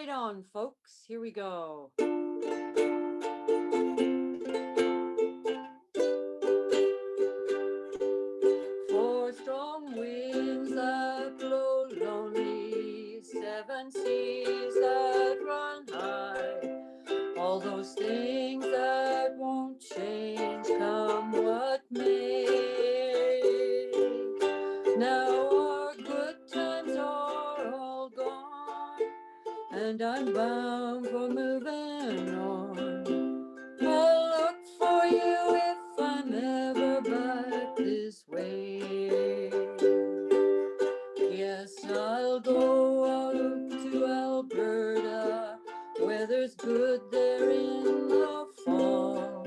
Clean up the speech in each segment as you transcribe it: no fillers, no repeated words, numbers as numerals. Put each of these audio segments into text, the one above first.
Right on, folks. Here we go. Four strong winds that blow lonely, seven seas that run high, all those things that won't change come what may. Now our good times are all gone, and I'm bound for moving on. I'll look for you if I'm ever back this way. Yes, I'll go out to Alberta. Weather's good there in the fall.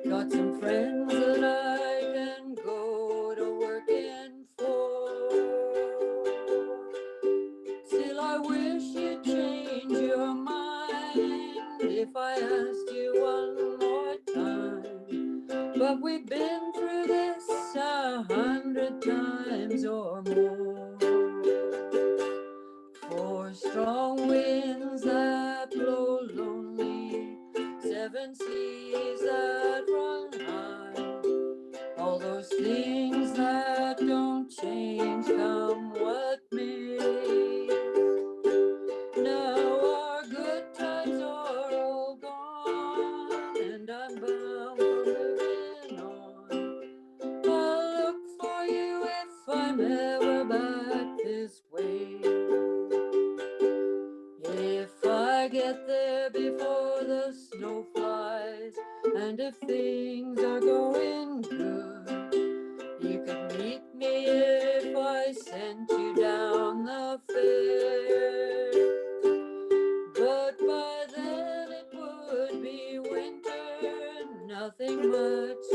Got some friends that I can go to working for. Still, I wish you'd change your mind if I asked you one more time. But we've been through this 100 times or more. Four strong winds that blow lonely, seven seas that run high, all those things that don't change come what may. Now our good times are all gone, and I'm bound for moving on. I'll look for you if I'm ever back this way. If I get there before the snow flies, and if things are going good, you could meet me if I sent you down the fair. But by then it would be winter, nothing much